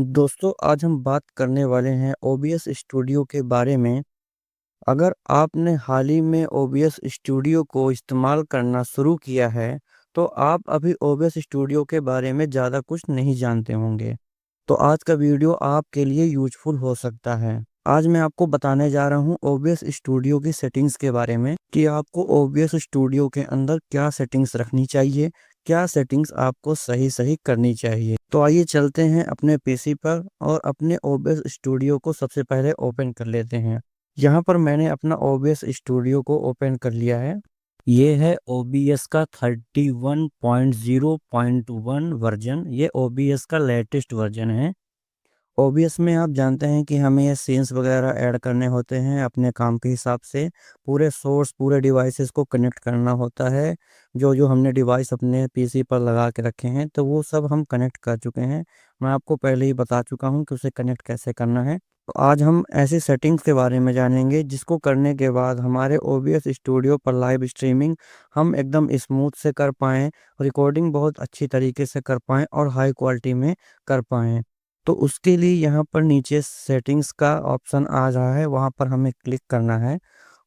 दोस्तों आज हम बात करने वाले हैं ओबीएस स्टूडियो के बारे में। अगर आपने हाल ही में ओबीएस स्टूडियो को इस्तेमाल करना शुरू किया है तो आप अभी ओबीएस स्टूडियो के बारे में ज़्यादा कुछ नहीं जानते होंगे। तो आज का वीडियो आपके लिए यूजफुल हो सकता है। आज मैं आपको बताने जा रहा हूँ ओबीएस स्टूडियो की सेटिंग्स के बारे में कि आपको ओबीएस स्टूडियो के अंदर क्या सेटिंग्स रखनी चाहिए, क्या सेटिंग्स आपको सही सही करनी चाहिए। तो आइए चलते हैं अपने पीसी पर और अपने ओबीएस स्टूडियो को सबसे पहले ओपन कर लेते हैं। यहाँ पर मैंने अपना ओबीएस स्टूडियो को ओपन कर लिया है। ये है ओबीएस का 31.0.1 वर्जन। ये ओबीएस का लेटेस्ट वर्जन है। ओबीएस में आप जानते हैं कि हमें ये सीन्स वगैरह ऐड करने होते हैं अपने काम के हिसाब से। पूरे सोर्स पूरे डिवाइसेस को कनेक्ट करना होता है। जो जो हमने डिवाइस अपने पीसी पर लगा के रखे हैं तो वो सब हम कनेक्ट कर चुके हैं। मैं आपको पहले ही बता चुका हूँ कि उसे कनेक्ट कैसे करना है। तो आज हम ऐसी सेटिंग्स के बारे में जानेंगे जिसको करने के बाद हमारे ओबीएस स्टूडियो पर लाइव स्ट्रीमिंग हम एकदम स्मूथ से कर पाएँ, रिकॉर्डिंग बहुत अच्छी तरीके से कर पाएँ और हाई क्वालिटी में कर पाएँ। तो उसके लिए यहाँ पर नीचे सेटिंग्स का ऑप्शन आ रहा है, वहाँ पर हमें क्लिक करना है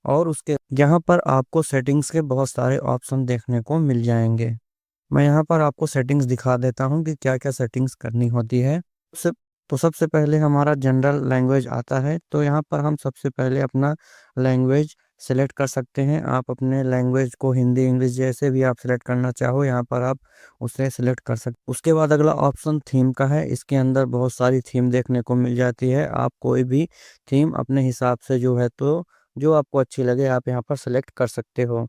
और उसके यहाँ पर आपको सेटिंग्स के बहुत सारे ऑप्शन देखने को मिल जाएंगे। मैं यहाँ पर आपको सेटिंग्स दिखा देता हूँ कि क्या क्या सेटिंग्स करनी होती है। से तो सबसे पहले हमारा जनरल लैंग्वेज आता है। तो यहाँ पर हम सबसे पहले अपना लैंग्वेज सेलेक्ट कर सकते हैं। आप अपने लैंग्वेज को हिंदी इंग्लिश जैसे भी आप सेलेक्ट करना चाहो यहाँ पर आप उसे सेलेक्ट कर सकते। उसके बाद अगला ऑप्शन थीम का है। इसके अंदर बहुत सारी थीम देखने को मिल जाती है। आप कोई भी थीम अपने हिसाब से जो है तो जो आपको अच्छी लगे आप यहाँ पर सेलेक्ट कर सकते हो।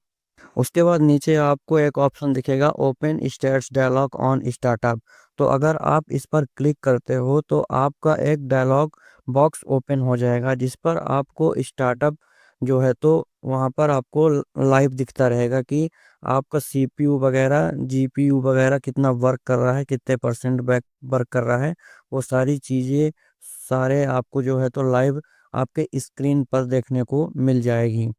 उसके बाद नीचे आपको एक ऑप्शन दिखेगा open states dialog on startup. तो अगर आप इस पर क्लिक करते हो तो आपका एक डायलॉग बॉक्स ओपन हो जाएगा जिस पर आपको स्टार्टअप जो है तो वहाँ पर आपको लाइव दिखता रहेगा कि आपका सीपीयू वगैरह जीपीयू वगैरह कितना वर्क कर रहा है, कितने परसेंट बैक वर्क कर रहा है। वो सारी चीज़ें सारे आपको जो है तो लाइव आपके स्क्रीन पर देखने को मिल जाएगी।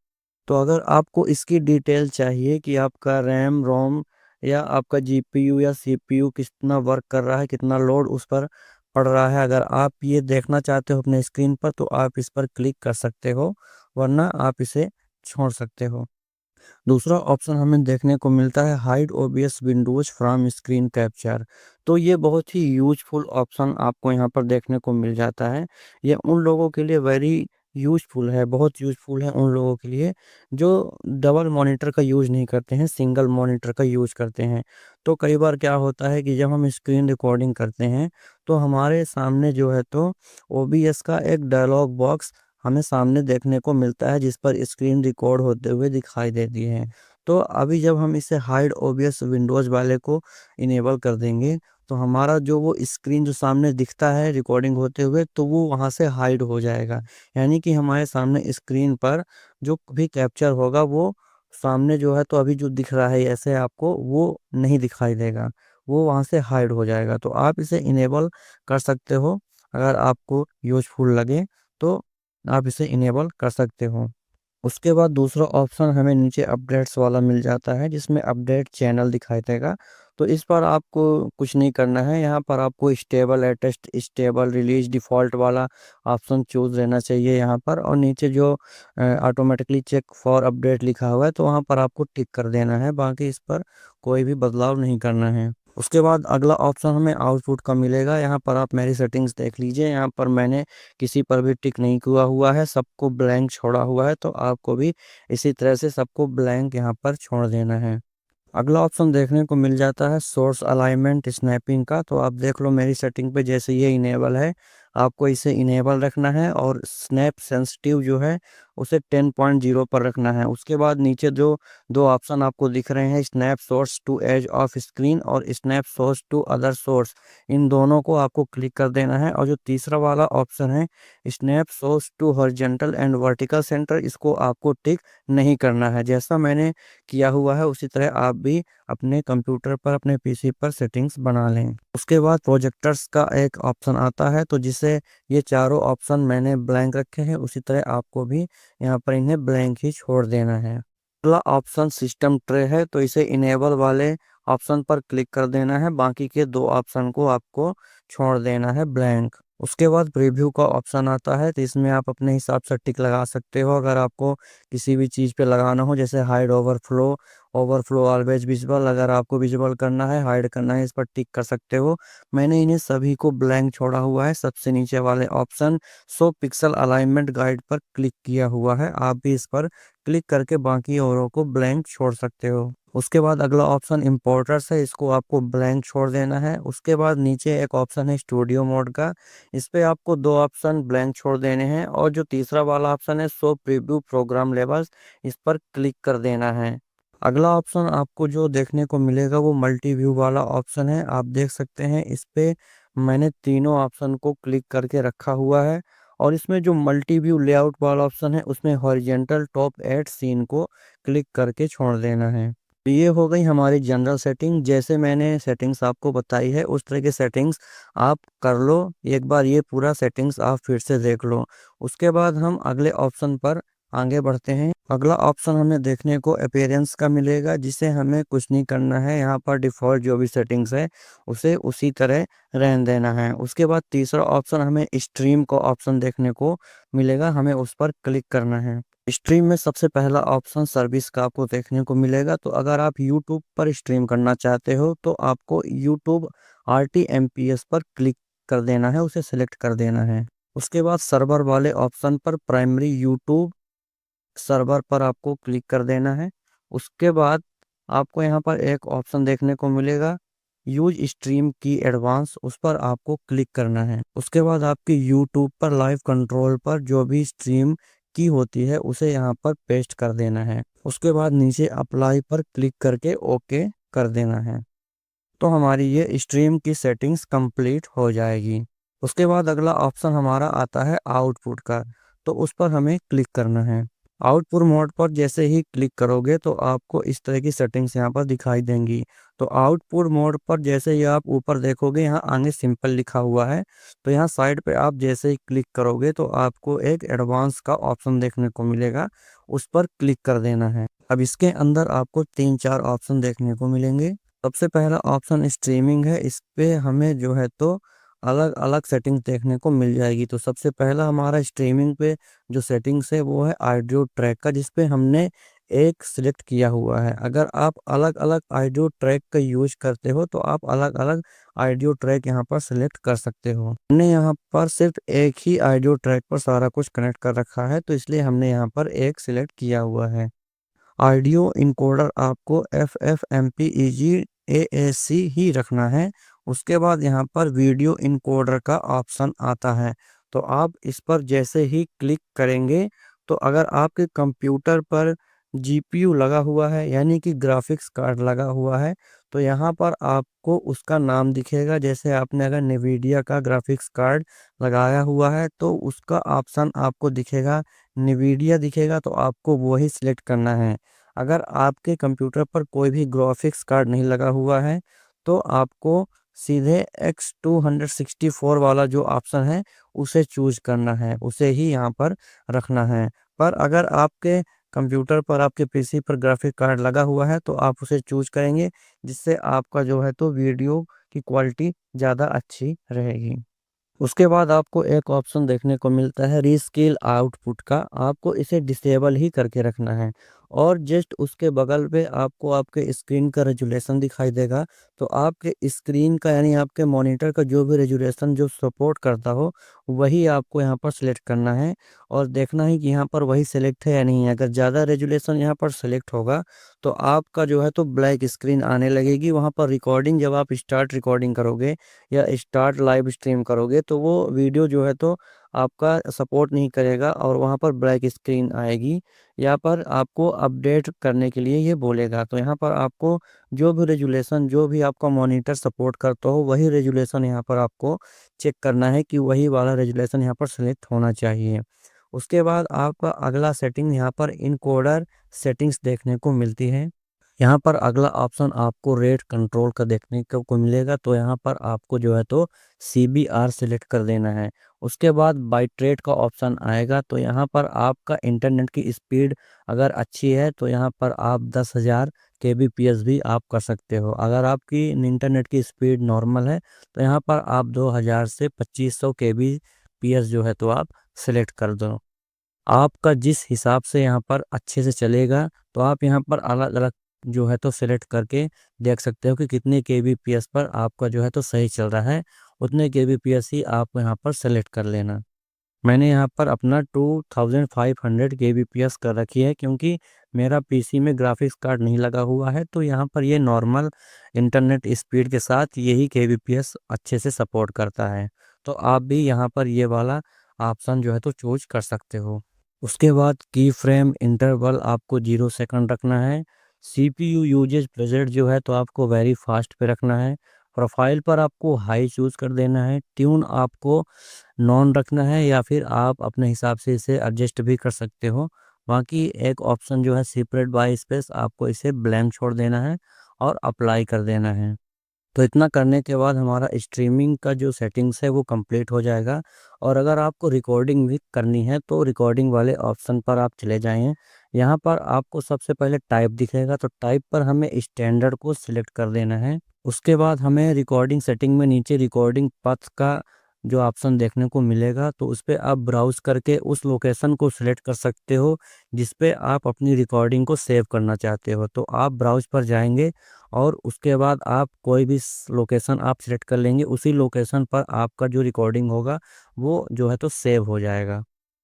तो अगर आपको इसकी डिटेल चाहिए कि आपका रैम रोम या आपका जीपीयू या सीपीयू कितना वर्क कर रहा है, कितना लोड उस पर पड़ रहा है, अगर आप ये देखना चाहते हो अपने स्क्रीन पर तो आप इस पर क्लिक कर सकते हो, वरना आप इसे छोड़ सकते हो। दूसरा ऑप्शन हमें देखने को मिलता है hide OBS Windows from screen capture. तो ये बहुत ही यूजफुल ऑप्शन आपको यहाँ पर देखने को मिल जाता है। ये उन लोगों के लिए वेरी यूजफुल है, बहुत यूजफुल है उन लोगों के लिए जो डबल मॉनिटर का यूज़ नहीं करते हैं, सिंगल मॉनिटर का यूज़ करते हैं। तो कई बार क्या होता है कि जब हम स्क्रीन रिकॉर्डिंग करते हैं तो हमारे सामने जो है तो ओबीएस का एक डायलॉग बॉक्स हमें सामने देखने को मिलता है जिस पर स्क्रीन रिकॉर्ड होते हुए दिखाई देती है। तो अभी जब हम इसे हाइड ओबीएस विंडोज़ वाले को इनेबल कर देंगे तो हमारा जो वो स्क्रीन जो सामने दिखता है रिकॉर्डिंग होते हुए तो वो वहाँ से हाइड हो जाएगा। यानी कि हमारे सामने स्क्रीन पर जो भी कैप्चर होगा वो सामने जो है तो अभी जो दिख रहा है ऐसे आपको वो नहीं दिखाई देगा, वो वहाँ से हाइड हो जाएगा। तो आप इसे इनेबल कर सकते हो, अगर आपको यूजफुल लगे तो आप इसे इनेबल कर सकते हो। उसके बाद दूसरा ऑप्शन हमें नीचे अपडेट्स वाला मिल जाता है जिसमें अपडेट चैनल दिखाई देगा। तो इस पर आपको कुछ नहीं करना है, यहाँ पर आपको stable latest stable release default वाला ऑप्शन चूज़ रहना चाहिए यहाँ पर। और नीचे जो ऑटोमेटिकली चेक फॉर अपडेट लिखा हुआ है तो वहाँ पर आपको टिक कर देना है, बाकी इस पर कोई भी बदलाव नहीं करना है। उसके बाद अगला ऑप्शन हमें आउटपुट का मिलेगा। यहाँ पर आप मेरी सेटिंग्स देख लीजिए, यहाँ पर मैंने किसी पर भी टिक नहीं किया हुआ है, सबको ब्लैंक छोड़ा हुआ है। तो आपको भी इसी तरह से सबको ब्लैंक यहाँ पर छोड़ देना है। अगला ऑप्शन देखने को मिल जाता है सोर्स अलाइनमेंट स्नैपिंग का। तो आप देख लो मेरी सेटिंग पे जैसे ये इनेबल है, आपको इसे इनेबल रखना है और स्नैप सेंसिटिव जो है उसे 10.0 पर रखना है। उसके बाद नीचे जो दो ऑप्शन आपको दिख रहे हैं snap source to edge of screen और snap source to other source, इन दोनों को आपको क्लिक कर देना है। और जो तीसरा वाला ऑप्शन है snap source to horizontal and vertical centre, इसको आपको टिक नहीं करना है। जैसा मैंने किया हुआ है उसी तरह आप भी अपने कंप्यूटर पर अपने पीसी पर सेटिंग्स बना लें। उसके बाद प्रोजेक्टर्स का एक ऑप्शन आता है तो जिसे ये चारों ऑप्शन मैंने ब्लैंक रखे हैं उसी तरह आपको भी यहाँ पर इन्हें ब्लैंक ही छोड़ देना है। अगला ऑप्शन सिस्टम ट्रे है, तो इसे इनेबल वाले ऑप्शन पर क्लिक कर देना है, बाकी के दो ऑप्शन को आपको छोड़ देना है ब्लैंक। उसके बाद प्रीव्यू का ऑप्शन आता है, तो इसमें आप अपने हिसाब से टिक लगा सकते हो। अगर आपको किसी भी चीज़ पे लगाना हो, जैसे hide overflow, overflow always visible, अगर आपको विजिबल करना है, हाइड करना है, इस पर टिक कर सकते हो। मैंने इन्हें सभी को ब्लैंक छोड़ा हुआ है। सबसे नीचे वाले option show pixel alignment guide पर क्लिक किया हुआ है, आप भी इस पर क्लिक करके बाकी औरों को ब्लैंक छोड़ सकते हो। उसके बाद अगला ऑप्शन इम्पोर्टर्स है, इसको आपको ब्लैंक छोड़ देना है। उसके बाद नीचे एक ऑप्शन है स्टूडियो मोड का, इस पे आपको दो ऑप्शन ब्लैंक छोड़ देने हैं। और जो तीसरा वाला ऑप्शन है शो प्रीव्यू प्रोग्राम लेवल्स, इस पर क्लिक कर देना है। अगला ऑप्शन आपको जो देखने को मिलेगा वो मल्टी व्यू वाला ऑप्शन है, आप देख सकते हैं इस पे मैंने तीनों ऑप्शन को क्लिक करके रखा हुआ है। और इसमें जो मल्टी व्यू लेआउट वाला ऑप्शन है उसमें हॉरिजेंटल टॉप एट सीन को क्लिक करके छोड़ देना है। तो ये हो गई हमारी जनरल सेटिंग, जैसे मैंने सेटिंग्स आपको बताई है उस तरह की सेटिंग्स आप कर लो। एक बार ये पूरा सेटिंग्स आप फिर से देख लो। उसके बाद हम अगले ऑप्शन पर आगे बढ़ते हैं। अगला ऑप्शन हमें देखने को अपीयरेंस का मिलेगा, जिसे हमें कुछ नहीं करना है, यहाँ पर डिफ़ॉल्ट जो भी सेटिंग्स है उसे उसी तरह रहने देना है। उसके बाद तीसरा ऑप्शन हमें स्ट्रीम का ऑप्शन देखने को मिलेगा, हमें उस पर क्लिक करना है। स्ट्रीम में सबसे पहला ऑप्शन सर्विस का आपको देखने को मिलेगा, तो अगर आप यूट्यूब पर स्ट्रीम करना चाहते हो तो आपको यूट्यूब RTMPS पर क्लिक कर देना है, उसे सिलेक्ट कर देना है। उसके बाद सर्वर वाले ऑप्शन पर प्राइमरी यूट्यूब सर्वर पर आपको क्लिक कर देना है। उसके बाद आपको यहाँ पर एक ऑप्शन देखने को मिलेगा यूज स्ट्रीम की एडवांस, उस पर आपको क्लिक करना है। उसके बाद आपकी यूट्यूब पर लाइव कंट्रोल पर जो भी स्ट्रीम की होती है उसे यहाँ पर पेस्ट कर देना है। उसके बाद नीचे अप्लाई पर क्लिक करके ओके कर देना है। तो हमारी ये स्ट्रीम की सेटिंग्स कंप्लीट हो जाएगी। उसके बाद अगला ऑप्शन हमारा आता है आउटपुट का, तो उस पर हमें क्लिक करना है। आउटपुट मोड पर जैसे ही क्लिक करोगे तो आपको इस तरह की सेटिंग्स यहाँ पर दिखाई देंगी। तो आउटपुट मोड पर जैसे ही आप ऊपर देखोगे यहाँ आगे सिंपल लिखा हुआ है, तो यहाँ साइड पे आप जैसे ही क्लिक करोगे तो आपको एक एडवांस का ऑप्शन देखने को मिलेगा, उस पर क्लिक कर देना है। अब इसके अंदर आपको 3-4 ऑप्शन देखने को मिलेंगे। सबसे पहला ऑप्शन स्ट्रीमिंग है, इस पे हमें जो है तो अलग अलग सेटिंग्स देखने को मिल जाएगी। तो सबसे पहला हमारा स्ट्रीमिंग पे जो सेटिंग्स है वो है ऑडियो ट्रैक का, जिस पे हमने एक सिलेक्ट किया हुआ है। अगर आप अलग अलग ऑडियो ट्रैक का यूज करते हो तो आप अलग अलग ऑडियो ट्रैक यहाँ पर सिलेक्ट कर सकते हो। हमने यहाँ पर सिर्फ एक ही ऑडियो ट्रैक पर सारा कुछ कनेक्ट कर रखा है, तो इसलिए हमने यहाँ पर एक सिलेक्ट किया हुआ है। ऑडियो इनकोडर आपको FFmpeg AAC ही रखना है। उसके बाद यहाँ पर वीडियो इनकोडर का ऑप्शन आता है, तो आप इस पर जैसे ही क्लिक करेंगे तो अगर आपके कंप्यूटर पर GPU लगा हुआ है यानी कि ग्राफिक्स कार्ड लगा हुआ है, तो यहाँ पर आपको उसका नाम दिखेगा। जैसे आपने अगर NVIDIA का ग्राफिक्स कार्ड लगाया हुआ है तो उसका ऑप्शन आपको दिखेगा, NVIDIA दिखेगा, तो आपको वही सिलेक्ट करना है। अगर आपके कंप्यूटर पर कोई भी ग्राफिक्स कार्ड नहीं लगा हुआ है तो आपको सीधे X264 वाला जो ऑप्शन है उसे चूज करना है, उसे ही यहाँ पर रखना है। पर अगर आपके कंप्यूटर पर, आपके PC पर ग्राफिक कार्ड लगा हुआ है तो आप उसे चूज करेंगे, जिससे आपका जो है तो वीडियो की क्वालिटी ज़्यादा अच्छी रहेगी। उसके बाद आपको एक ऑप्शन देखने को मिलता है रीस्केल आउटपुट का, आपको इसे डिसेबल ही करके रखना है। और जस्ट उसके बगल पे आपको आपके स्क्रीन का रेजुलेशन दिखाई देगा, तो आपके स्क्रीन का यानी आपके मॉनिटर का जो भी रेजुलेशन जो सपोर्ट करता हो वही आपको यहाँ पर सिलेक्ट करना है। और देखना है कि यहाँ पर वही सिलेक्ट है या नहीं है। अगर ज़्यादा रेजुलेशन यहाँ पर सिलेक्ट होगा तो आपका जो है तो ब्लैक स्क्रीन आने लगेगी। वहाँ पर रिकॉर्डिंग जब आप स्टार्ट रिकॉर्डिंग करोगे या स्टार्ट लाइव स्ट्रीम करोगे तो वो वीडियो जो है तो आपका सपोर्ट नहीं करेगा और वहाँ पर ब्लैक स्क्रीन आएगी। यहाँ पर आपको अपडेट करने के लिए ये बोलेगा, तो यहाँ पर आपको जो भी रेजुलेशन जो भी आपका मॉनिटर सपोर्ट करता हो वही रेजुलेशन यहाँ पर आपको चेक करना है कि वही वाला रेजुलेशन यहाँ पर सेलेक्ट होना चाहिए। उसके बाद आपका अगला सेटिंग यहाँ पर इनकोडर सेटिंग्स देखने को मिलती है। यहाँ पर अगला ऑप्शन आपको रेट कंट्रोल का देखने को मिलेगा, तो यहाँ पर आपको जो है तो CBR सिलेक्ट कर देना है। उसके बाद बाइट्रेट का ऑप्शन आएगा, तो यहाँ पर आपका इंटरनेट की स्पीड अगर अच्छी है तो यहाँ पर आप 10,000 kbps भी आप कर सकते हो। अगर आपकी इंटरनेट की स्पीड नॉर्मल है तो यहाँ पर आप 2000 से 2500 kbps जो है तो आप सिलेक्ट कर दो। आपका जिस हिसाब से यहाँ पर अच्छे से चलेगा तो आप यहाँ पर अलग अलग जो है तो सिलेक्ट करके देख सकते हो कि कितने kbps पर आपका जो है तो सही चल रहा है, उतने kbps ही आप यहाँ पर सेलेक्ट कर लेना। मैंने यहाँ पर अपना 2500 kbps कर रखी है, क्योंकि मेरा पीसी में ग्राफिक्स कार्ड नहीं लगा हुआ है, तो यहाँ पर ये नॉर्मल इंटरनेट स्पीड के साथ यही kbps अच्छे से सपोर्ट करता है। तो आप भी यहाँ पर ये वाला ऑप्शन जो है तो चूज कर सकते हो। उसके बाद की फ्रेम इंटरवल आपको 0 सेकंड रखना है। सीपीयू यूजेज बजट जो है तो आपको वेरी फास्ट पे रखना है। प्रोफाइल पर आपको हाई चूज कर देना है। ट्यून आपको नॉन रखना है या फिर आप अपने हिसाब से इसे एडजस्ट भी कर सकते हो। बाकी एक ऑप्शन जो है सेपरेट बाय स्पेस, आपको इसे ब्लैंक छोड़ देना है और अप्लाई कर देना है। तो इतना करने के बाद हमारा स्ट्रीमिंग का जो सेटिंग्स है वो कंप्लीट हो जाएगा। और अगर आपको रिकॉर्डिंग भी करनी है तो रिकॉर्डिंग वाले ऑप्शन पर आप चले जाएं। यहाँ पर आपको सबसे पहले टाइप दिखेगा, तो टाइप पर हमें स्टैंडर्ड को सिलेक्ट कर देना है। उसके बाद हमें रिकॉर्डिंग सेटिंग में नीचे रिकॉर्डिंग पथ का जो ऑप्शन देखने को मिलेगा, तो उस पर आप ब्राउज करके उस लोकेशन को सिलेक्ट कर सकते हो जिस पे आप अपनी रिकॉर्डिंग को सेव करना चाहते हो। तो आप ब्राउज पर जाएंगे और उसके बाद आप कोई भी लोकेशन आप सिलेक्ट कर लेंगे, उसी लोकेशन पर आपका जो रिकॉर्डिंग होगा वो जो है तो सेव हो जाएगा।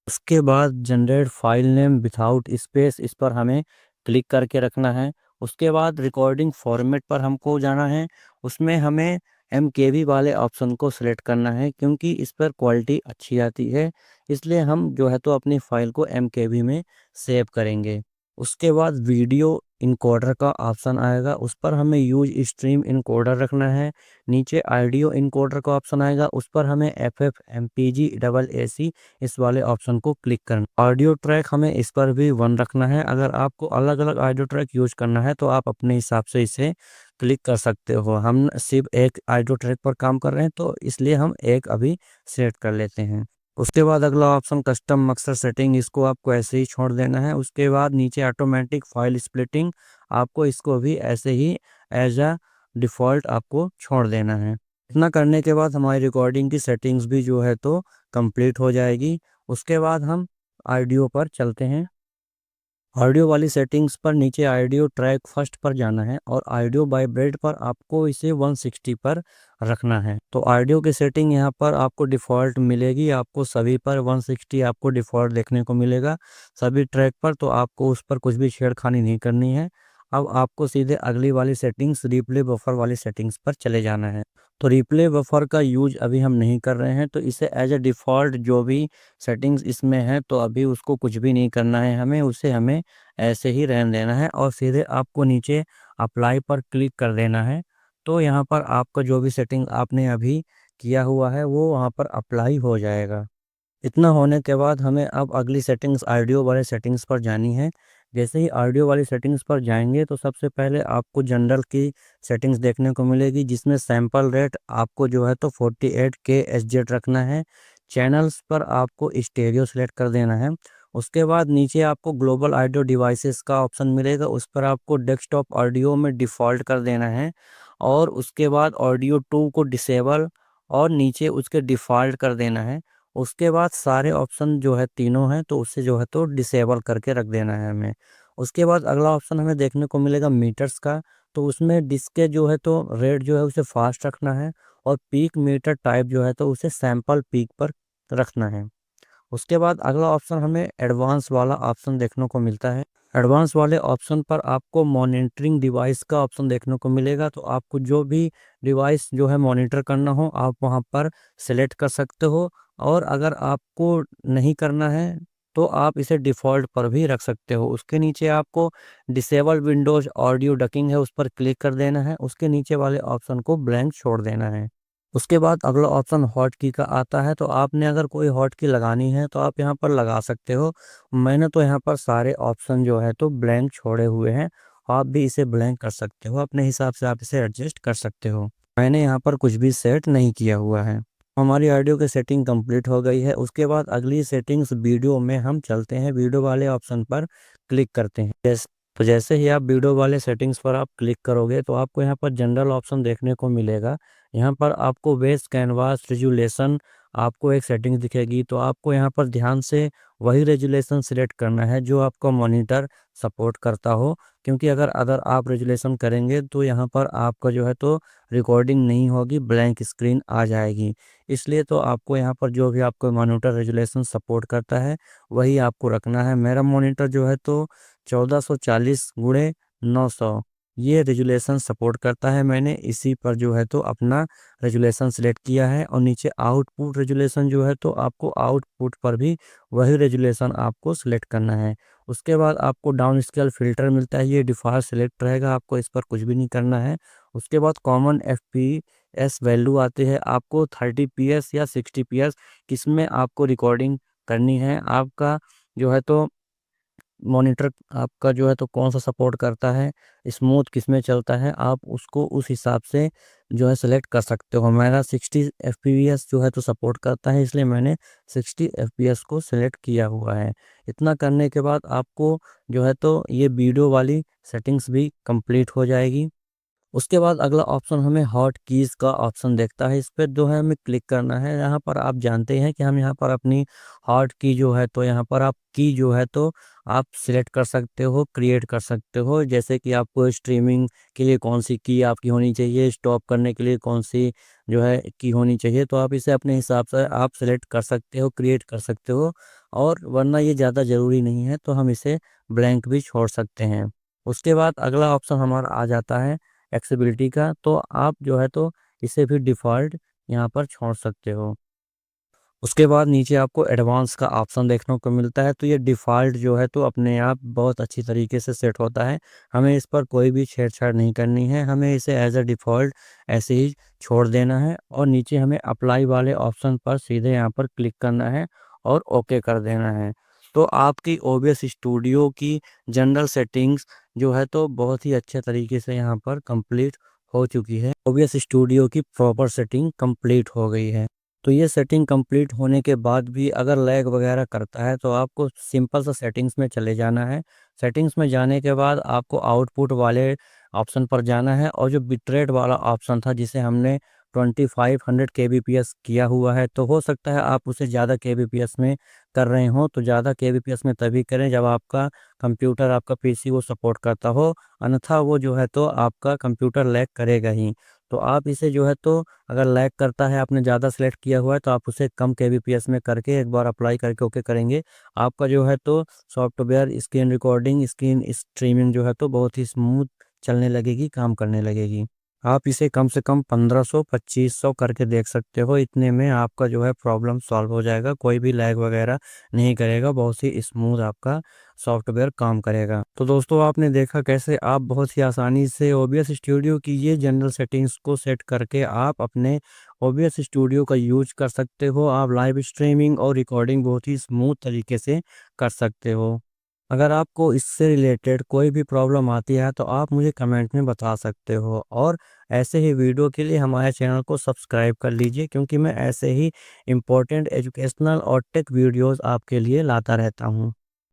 उसके बाद generate file name without space, इस पर हमें क्लिक करके रखना है। उसके बाद रिकॉर्डिंग फॉर्मेट पर हमको जाना है। उसमें हमें MKV वाले ऑप्शन को सिलेक्ट करना है, क्योंकि इस पर क्वालिटी अच्छी आती है, इसलिए हम जो है तो अपनी फाइल को MKV में सेव करेंगे। उसके बाद वीडियो इनकोडर का ऑप्शन आएगा, उस पर हमें यूज स्ट्रीम इनकोडर रखना है। नीचे ऑडियो इनकोडर का ऑप्शन आएगा, उस पर हमें FFmpeg AAC इस वाले ऑप्शन को क्लिक करना। ऑडियो ट्रैक हमें इस पर भी 1 रखना है। अगर आपको अलग अलग ऑडियो ट्रैक यूज करना है तो आप अपने हिसाब से इसे क्लिक कर सकते हो। हम सिर्फ एक ऑडियो ट्रैक पर काम कर रहे हैं तो इसलिए हम एक अभी सेट कर लेते हैं। उसके बाद अगला ऑप्शन कस्टम मक्सर सेटिंग, इसको आपको ऐसे ही छोड़ देना है। उसके बाद नीचे ऑटोमेटिक फाइल स्प्लिटिंग, आपको इसको भी ऐसे ही एज अ डिफ़ॉल्ट आपको छोड़ देना है। इतना करने के बाद हमारी रिकॉर्डिंग की सेटिंग्स भी जो है तो कंप्लीट हो जाएगी। उसके बाद हम ऑडियो पर चलते हैं। ऑडियो वाली सेटिंग्स पर नीचे ऑडियो ट्रैक फर्स्ट पर जाना है और ऑडियो वाइब्रेट पर आपको इसे 160 पर रखना है। तो ऑडियो की सेटिंग यहाँ पर आपको डिफ़ॉल्ट मिलेगी, आपको सभी पर 160 आपको डिफ़ॉल्ट देखने को मिलेगा सभी ट्रैक पर, तो आपको उस पर कुछ भी छेड़खानी नहीं करनी है। अब आपको सीधे अगली वाली सेटिंग्स रिप्ले बफर वाली सेटिंग्स पर चले जाना है। तो रिप्ले बफर का यूज अभी हम नहीं कर रहे हैं, तो इसे एज ए डिफ़ॉल्ट जो भी सेटिंग्स इसमें है तो अभी उसको कुछ भी नहीं करना है, हमें ऐसे ही रहने देना है और सीधे आपको नीचे अप्लाई पर क्लिक कर देना है। तो यहाँ पर आपका जो भी सेटिंग आपने अभी किया हुआ है वो वहाँ पर अप्लाई हो जाएगा। इतना होने के बाद हमें अब अगली सेटिंग्स ऑडियो वाले सेटिंग्स पर जानी है। जैसे ही ऑडियो वाली सेटिंग्स पर जाएंगे तो सबसे पहले आपको जनरल की सेटिंग्स देखने को मिलेगी, जिसमें सैंपल रेट आपको जो है तो 48 के एसजेड रखना है। चैनल्स पर आपको स्टेरियो सेलेक्ट कर देना है। उसके बाद नीचे आपको ग्लोबल ऑडियो डिवाइसेस का ऑप्शन मिलेगा, उस पर आपको डेस्कटॉप ऑडियो में डिफ़ॉल्ट कर देना है और उसके बाद ऑडियो 2 को डिसेबल और नीचे उसके डिफ़ॉल्ट कर देना है। उसके बाद सारे ऑप्शन जो है तीनों हैं तो उससे जो है तो डिसेबल करके रख देना है हमें। उसके बाद अगला ऑप्शन हमें देखने को मिलेगा मीटर्स का, तो उसमें डिस्क के जो है तो रेट जो है उसे फास्ट रखना है और पीक मीटर टाइप जो है तो उसे सैंपल पीक पर रखना है। उसके बाद अगला ऑप्शन हमें एडवांस वाला ऑप्शन देखने को मिलता है। एडवांस वाले ऑप्शन पर आपको मॉनिटरिंग डिवाइस का ऑप्शन देखने को मिलेगा, तो आपको जो भी डिवाइस जो है मॉनिटर करना हो आप वहां पर सेलेक्ट कर सकते हो। और अगर आपको नहीं करना है तो आप इसे डिफ़ॉल्ट पर भी रख सकते हो। उसके नीचे आपको डिसेबल विंडोज ऑडियो डकिंग है उस पर क्लिक कर देना है, उसके नीचे वाले ऑप्शन को ब्लैंक छोड़ देना है। उसके बाद अगला ऑप्शन हॉट की का आता है, तो आपने अगर कोई हॉट की लगानी है तो आप यहाँ पर लगा सकते हो। मैंने तो यहाँ पर सारे ऑप्शन जो है तो ब्लैंक छोड़े हुए हैं, आप भी इसे ब्लैंक कर सकते हो, अपने हिसाब से आप इसे एडजस्ट कर सकते हो। मैंने यहाँ पर कुछ भी सेट नहीं किया हुआ है। हमारी ऑडियो की सेटिंग कंप्लीट हो गई है। उसके बाद अगली सेटिंग्स वीडियो में हम चलते हैं, वीडियो वाले ऑप्शन पर क्लिक करते हैं। तो जैसे ही आप वीडियो वाले सेटिंग्स पर आप क्लिक करोगे तो आपको यहाँ पर जनरल ऑप्शन देखने को मिलेगा। यहाँ पर आपको बेस कैनवास रेजुलेशन आपको एक सेटिंग दिखेगी, तो आपको यहाँ पर ध्यान से वही रेजुलेशन सिलेक्ट करना है जो आपका मॉनिटर सपोर्ट करता हो, क्योंकि अगर आप रेजुलेशन करेंगे तो यहाँ पर आपका जो है तो रिकॉर्डिंग नहीं होगी, ब्लैंक स्क्रीन आ जाएगी। इसलिए तो आपको यहाँ पर जो भी आपको मॉनिटर रेजुलेशन सपोर्ट करता है वही आपको रखना है। मेरा मॉनिटर जो है तो 1440x900 ये रेजुलेशन सपोर्ट करता है। मैंने इसी पर जो है तो अपना रेजुलेशन सिलेक्ट किया है, और नीचे आउटपुट रेजुलेशन जो है तो आपको आउटपुट पर भी वही रेजुलेशन आपको सिलेक्ट करना है। उसके बाद आपको डाउन स्केल फिल्टर मिलता है, ये डिफ़ॉल्ट सिलेक्ट रहेगा, आपको इस पर कुछ भी नहीं करना है। उसके बाद कॉमन एफपीएस वैल्यू आती है, आपको 30 PS या 60 PS किसमें आपको रिकॉर्डिंग करनी है। आपका जो है तो मॉनिटर आपका जो है तो कौन सा सपोर्ट करता है, स्मूथ किस में चलता है, आप उसको उस हिसाब से जो है सेलेक्ट कर सकते हो। मेरा 60 FPS जो है तो सपोर्ट करता है, इसलिए मैंने 60 FPS को सिलेक्ट किया हुआ है। इतना करने के बाद आपको जो है तो ये वीडियो वाली सेटिंग्स भी कंप्लीट हो जाएगी। उसके बाद अगला ऑप्शन हमें हॉट कीज़ का ऑप्शन देखता है, इस पे जो है हमें क्लिक करना है। यहाँ पर आप जानते हैं कि हम यहाँ पर अपनी हॉट की जो है तो यहाँ पर आप की जो है तो आप सिलेक्ट कर सकते हो, क्रिएट कर सकते हो। जैसे कि आपको स्ट्रीमिंग के लिए कौन सी की आपकी होनी चाहिए, स्टॉप करने के लिए कौन सी जो है की होनी चाहिए, तो आप इसे अपने हिसाब से आप सिलेक्ट कर सकते हो, क्रिएट कर सकते हो। और वरना ये ज़्यादा ज़रूरी नहीं है, तो हम इसे ब्लैंक भी छोड़ सकते हैं। उसके बाद अगला ऑप्शन हमारा आ जाता है एक्सेसिबिलिटी का, तो आप जो है तो इसे भी डिफ़ॉल्ट यहाँ पर छोड़ सकते हो। उसके बाद नीचे आपको एडवांस का ऑप्शन देखने को मिलता है, तो ये डिफ़ॉल्ट जो है तो अपने आप बहुत अच्छी तरीके से सेट होता है। हमें इस पर कोई भी छेड़छाड़ नहीं करनी है, हमें इसे एज़ अ डिफ़ॉल्ट ऐसे ही छोड़ देना है, और नीचे हमें अप्लाई वाले ऑप्शन पर सीधे यहाँ पर क्लिक करना है और ओके कर देना है। तो आपकी ओबीएस स्टूडियो की जनरल सेटिंग्स जो है तो बहुत ही अच्छे तरीके से यहाँ पर कंप्लीट हो चुकी है। ओबीएस स्टूडियो की प्रॉपर सेटिंग कंप्लीट हो गई है। तो ये सेटिंग कंप्लीट होने के बाद भी अगर लैग वगैरह करता है तो आपको सिंपल सा सेटिंग्स में चले जाना है। सेटिंग्स में जाने के बाद आपको आउटपुट वाले ऑप्शन पर जाना है, और जो बिटरेट वाला ऑप्शन था जिसे हमने 2500 kbps किया हुआ है, तो हो सकता है आप उसे ज़्यादा kbps में कर रहे हो, तो ज़्यादा kbps में तभी करें जब आपका कंप्यूटर आपका पीसी वो सपोर्ट करता हो, अन्यथा वो जो है तो आपका कंप्यूटर लैग करेगा ही। तो आप इसे जो है तो अगर लैग करता है, आपने ज़्यादा सेलेक्ट किया हुआ है, तो आप उसे कम kbps में करके एक बार अप्लाई करके ओके करेंगे, आपका जो है तो software screen recording, screen streaming जो है तो बहुत ही स्मूथ चलने लगेगी, काम करने लगेगी। आप इसे कम से कम 1500-2500 करके देख सकते हो, इतने में आपका जो है प्रॉब्लम सॉल्व हो जाएगा, कोई भी लैग वगैरह नहीं करेगा, बहुत ही स्मूथ आपका सॉफ्टवेयर काम करेगा। तो दोस्तों आपने देखा कैसे आप बहुत ही आसानी से ओबीएस स्टूडियो की ये जनरल सेटिंग्स को सेट करके आप अपने ओबीएस स्टूडियो का यूज कर सकते हो। आप लाइव स्ट्रीमिंग और रिकॉर्डिंग बहुत ही स्मूथ तरीके से कर सकते हो। अगर आपको इससे रिलेटेड कोई भी प्रॉब्लम आती है तो आप मुझे कमेंट में बता सकते हो, और ऐसे ही वीडियो के लिए हमारे चैनल को सब्सक्राइब कर लीजिए, क्योंकि मैं ऐसे ही इम्पोर्टेंट एजुकेशनल और टेक वीडियोस आपके लिए लाता रहता हूँ।